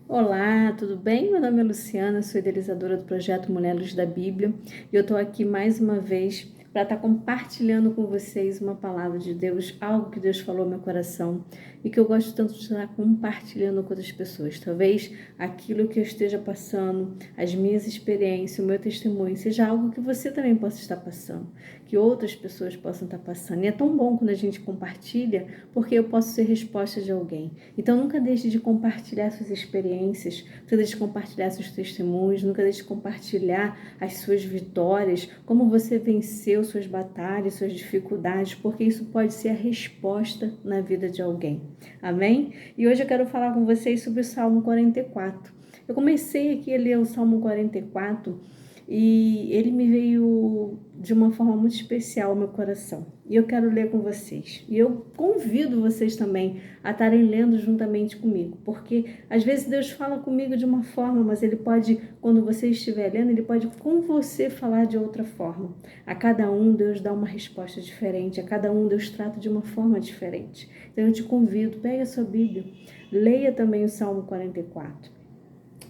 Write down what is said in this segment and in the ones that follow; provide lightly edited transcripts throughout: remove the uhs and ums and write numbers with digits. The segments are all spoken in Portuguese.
Olá, tudo bem? Meu nome é Luciana, sou idealizadora do projeto Mulher Luz da Bíblia e eu estou aqui mais uma vez para estar compartilhando com vocês uma palavra de Deus, algo que Deus falou no meu coração e que eu gosto tanto de estar compartilhando com outras pessoas. Talvez aquilo que eu esteja passando, as minhas experiências, o meu testemunho, seja algo que você também possa estar passando, que outras pessoas possam estar passando. E é tão bom quando a gente compartilha, porque eu posso ser resposta de alguém. Então nunca deixe de compartilhar suas experiências, nunca deixe de compartilhar seus testemunhos, nunca deixe de compartilhar as suas vitórias, como você venceu suas batalhas, suas dificuldades, porque isso pode ser a resposta na vida de alguém. Amém? E hoje eu quero falar com vocês sobre o Salmo 44. Eu comecei aqui a ler o Salmo 44 e ele me veio de uma forma muito especial ao meu coração. E eu quero ler com vocês. E eu convido vocês também a estarem lendo juntamente comigo, porque às vezes Deus fala comigo de uma forma, mas Ele pode, quando você estiver lendo, Ele pode com você falar de outra forma. A cada um Deus dá uma resposta diferente, a cada um Deus trata de uma forma diferente. Então eu te convido, pegue a sua Bíblia, leia também o Salmo 44.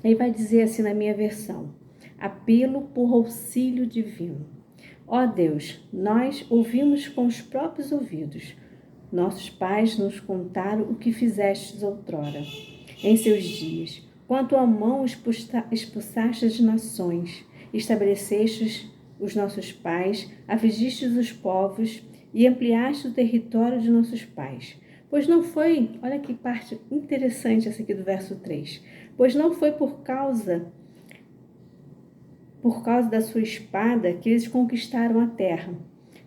Aí vai dizer assim na minha versão: apelo por auxílio divino. Ó Deus, nós ouvimos com os próprios ouvidos. Nossos pais nos contaram o que fizestes outrora, em seus dias. Com a tua mão expulsaste as nações, estabelecestes os nossos pais, afligistes os povos e ampliaste o território de nossos pais. Pois não foi, olha que parte interessante essa aqui do verso 3, pois não foi por causa da sua espada que eles conquistaram a terra,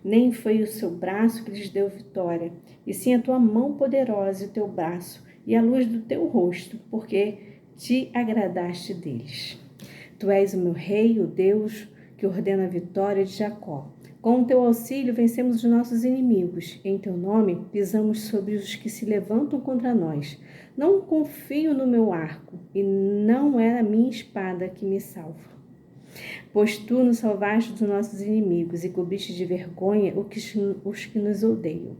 nem foi o seu braço que lhes deu vitória, e sim a tua mão poderosa e o teu braço, e a luz do teu rosto, porque te agradaste deles. Tu és o meu rei, o Deus que ordena a vitória de Jacó. Com o teu auxílio vencemos os nossos inimigos. Em teu nome pisamos sobre os que se levantam contra nós. Não confio no meu arco, e não é a minha espada que me salva. Pois tu nos salvaste dos nossos inimigos e cobriste de vergonha os que nos odeiam.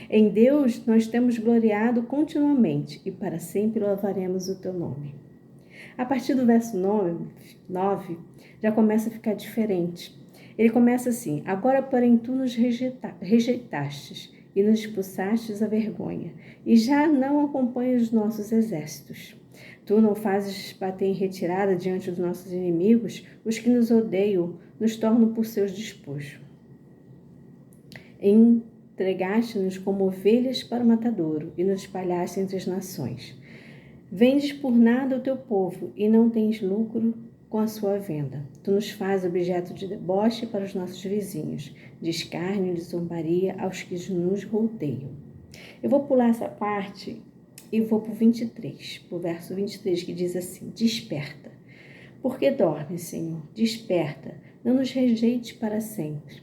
Em Deus nós temos gloriado continuamente e para sempre louvaremos o teu nome. A partir do verso 9 já começa a ficar diferente. Ele começa assim: agora, porém, tu nos rejeitastes e nos expulsastes a vergonha, e já não acompanhas os nossos exércitos. Tu não fazes bater em retirada diante dos nossos inimigos, os que nos odeiam nos tornam por seus despojos. Entregaste-nos como ovelhas para o matadouro e nos espalhaste entre as nações. Vendes por nada o teu povo e não tens lucro com a sua venda. Tu nos fazes objeto de deboche para os nossos vizinhos, de escárnio e de zombaria aos que nos rodeiam. Eu vou pular essa parte e vou para o 23, para o verso 23, que diz assim: desperta. Por que dormes, Senhor? Desperta, não nos rejeites para sempre.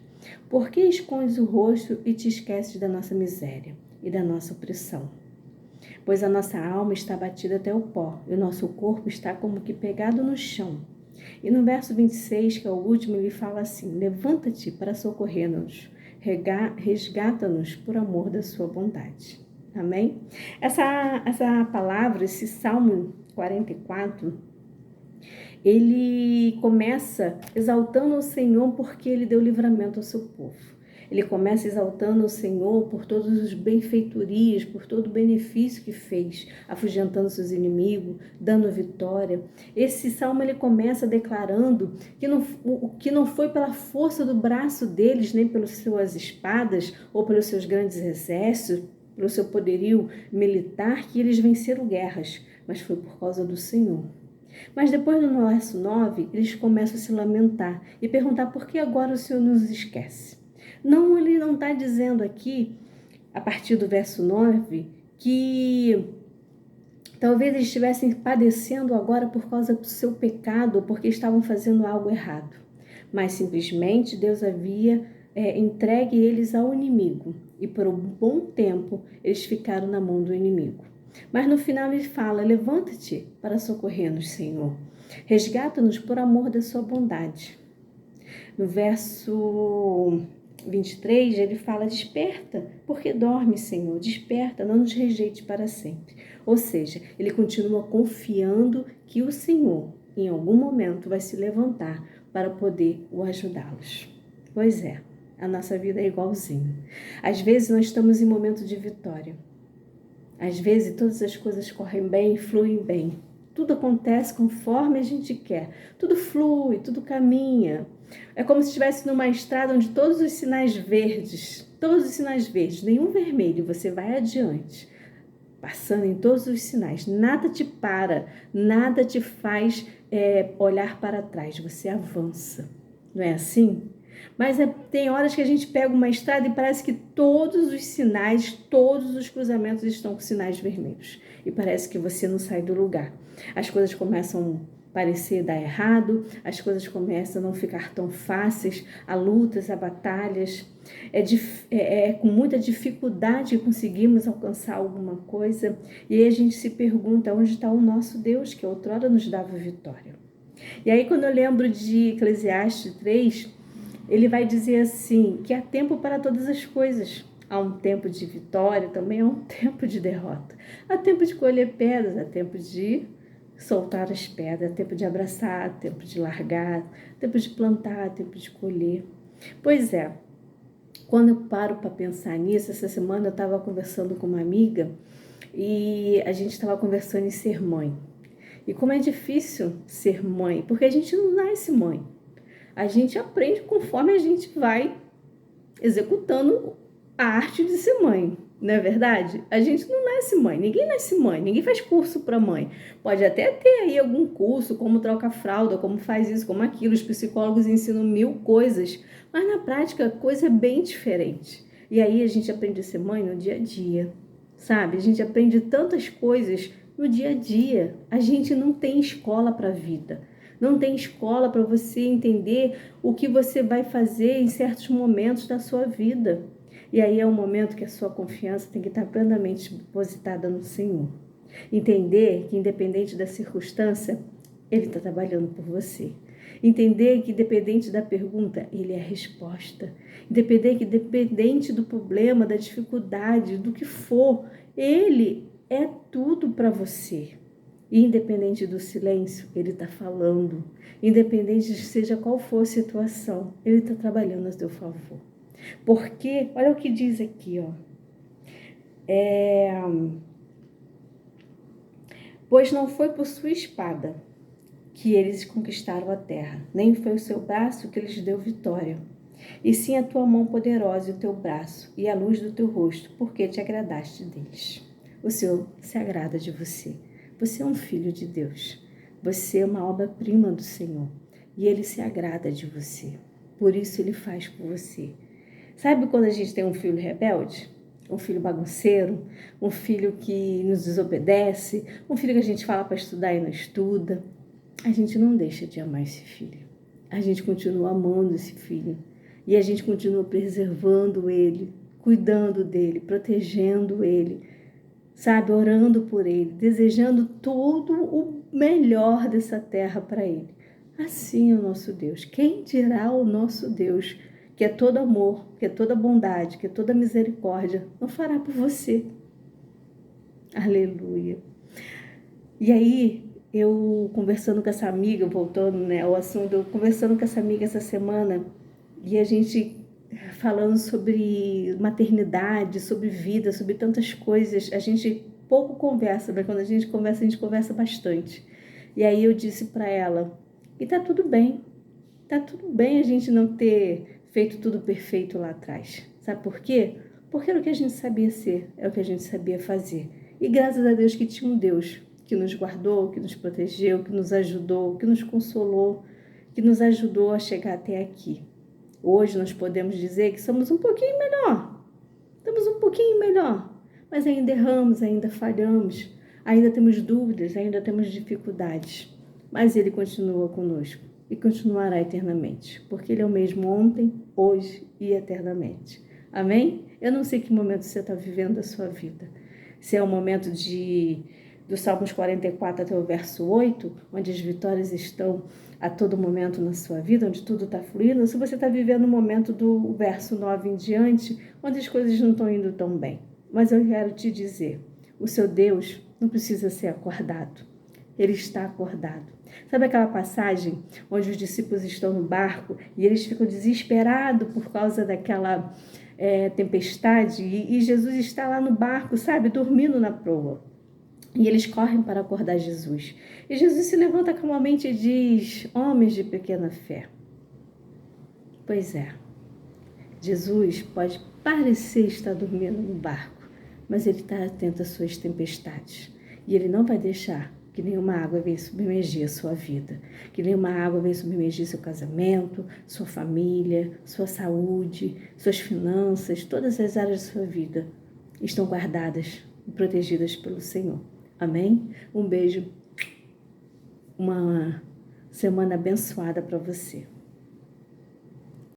Por que escondes o rosto e te esqueces da nossa miséria e da nossa opressão? Pois a nossa alma está batida até o pó, e o nosso corpo está como que pegado no chão. E no verso 26, que é o último, ele fala assim: levanta-te para socorrer-nos, resgata-nos por amor da sua bondade. Amém? Essa palavra, esse Salmo 44, ele começa exaltando o Senhor porque ele deu livramento ao seu povo. Ele começa exaltando o Senhor por todas as benfeitorias, por todo o benefício que fez, afugentando seus inimigos, dando vitória. Esse salmo ele começa declarando que não foi pela força do braço deles, nem pelas suas espadas ou pelos seus grandes exércitos, pelo seu poderio militar que eles venceram guerras, mas foi por causa do Senhor. Mas depois no verso 9, eles começam a se lamentar e perguntar por que agora o Senhor nos esquece. Não, ele não está dizendo aqui, a partir do verso 9, que talvez eles estivessem padecendo agora por causa do seu pecado ou porque estavam fazendo algo errado. Mas simplesmente Deus havia entregue eles ao inimigo e por um bom tempo eles ficaram na mão do inimigo. Mas no final ele fala: levanta-te para socorrer-nos, Senhor. Resgata-nos por amor da sua bondade. No verso 23, ele fala: desperta, porque dorme, Senhor, desperta, não nos rejeite para sempre. Ou seja, ele continua confiando que o Senhor, em algum momento, vai se levantar para poder o ajudá-los. Pois é, a nossa vida é igualzinho. Às vezes nós estamos em momento de vitória. Às vezes todas as coisas correm bem, fluem bem. Tudo acontece conforme a gente quer. Tudo flui, tudo caminha. É como se estivesse numa estrada onde todos os sinais verdes, nenhum vermelho, você vai adiante, passando em todos os sinais. Nada te para, nada te faz olhar para trás, você avança. Não é assim? Mas tem horas que a gente pega uma estrada e parece que todos os sinais, todos os cruzamentos estão com sinais vermelhos. E parece que você não sai do lugar. As coisas começam a parecer dar errado, as coisas começam a não ficar tão fáceis, há lutas, há batalhas. É com muita dificuldade que conseguimos alcançar alguma coisa. E aí a gente se pergunta: onde está o nosso Deus, que outrora nos dava vitória? E aí quando eu lembro de Eclesiastes 3, ele vai dizer assim, que há tempo para todas as coisas. Há um tempo de vitória, também há um tempo de derrota. Há tempo de colher pedras, há tempo de soltar as pedras, há tempo de abraçar, há tempo de largar, há tempo de plantar, há tempo de colher. Pois é, quando eu paro para pensar nisso, essa semana eu estava conversando com uma amiga e a gente estava conversando em ser mãe. E como é difícil ser mãe, porque a gente não nasce mãe. A gente aprende conforme a gente vai executando a arte de ser mãe, não é verdade? A gente não nasce mãe, ninguém faz curso para mãe. Pode até ter aí algum curso, como troca fralda, como faz isso, como aquilo, os psicólogos ensinam 1000 coisas, mas na prática a coisa é bem diferente. E aí a gente aprende a ser mãe no dia a dia, sabe? A gente aprende tantas coisas no dia a dia. A gente não tem escola para a vida. Não tem escola para você entender o que você vai fazer em certos momentos da sua vida. E aí é um momento que a sua confiança tem que estar plenamente depositada no Senhor. Entender que independente da circunstância, Ele está trabalhando por você. Entender que independente da pergunta, Ele é a resposta. Independente do problema, da dificuldade, do que for, Ele é tudo para você. Independente do silêncio, Ele está falando. Independente de seja qual for a situação, Ele está trabalhando a seu favor. Porque, olha o que diz aqui, ó. Pois não foi por sua espada que eles conquistaram a terra, nem foi o seu braço que lhes deu vitória, e sim a tua mão poderosa e o teu braço e a luz do teu rosto, porque te agradaste deles. O Senhor se agrada de você. Você é um filho de Deus. Você é uma obra-prima do Senhor. E Ele se agrada de você. Por isso Ele faz por você. Sabe quando a gente tem um filho rebelde? Um filho bagunceiro? Um filho que nos desobedece? Um filho que a gente fala para estudar e não estuda? A gente não deixa de amar esse filho. A gente continua amando esse filho. E a gente continua preservando ele, cuidando dele, protegendo ele, sabe, orando por ele, desejando todo o melhor dessa terra para ele. Assim é o nosso Deus. Quem dirá o nosso Deus, que é todo amor, que é toda bondade, que é toda misericórdia, não fará por você? Aleluia. E aí, eu conversando com essa amiga, voltando, né, ao assunto, eu conversando com essa amiga essa semana, e a gente falando sobre maternidade, sobre vida, sobre tantas coisas. A gente pouco conversa, mas quando a gente conversa bastante. E aí eu disse para ela, e tá tudo bem a gente não ter feito tudo perfeito lá atrás. Sabe por quê? Porque era o que a gente sabia ser, é o que a gente sabia fazer. E graças a Deus que tinha um Deus que nos guardou, que nos protegeu, que nos ajudou, que nos consolou, que nos ajudou a chegar até aqui. Hoje nós podemos dizer que somos um pouquinho melhor. Estamos um pouquinho melhor. Mas ainda erramos, ainda falhamos, ainda temos dúvidas, ainda temos dificuldades. Mas Ele continua conosco e continuará eternamente. Porque Ele é o mesmo ontem, hoje e eternamente. Amém? Eu não sei que momento você está vivendo da sua vida. Se é um momento de do Salmos 44 até o verso 8, onde as vitórias estão a todo momento na sua vida, onde tudo está fluindo, ou se você está vivendo o momento do verso 9 em diante, onde as coisas não estão indo tão bem. Mas eu quero te dizer, o seu Deus não precisa ser acordado. Ele está acordado. Sabe aquela passagem onde os discípulos estão no barco e eles ficam desesperados por causa daquela tempestade e Jesus está lá no barco, sabe, dormindo na proa. E eles correm para acordar Jesus. E Jesus se levanta calmamente e diz: homens de pequena fé. Pois é, Jesus pode parecer estar dormindo no barco, mas ele está atento às suas tempestades. E ele não vai deixar que nenhuma água venha submergir a sua vida, que nenhuma água venha submergir seu casamento, sua família, sua saúde, suas finanças, todas as áreas da sua vida estão guardadas e protegidas pelo Senhor. Amém? Um beijo, uma semana abençoada para você.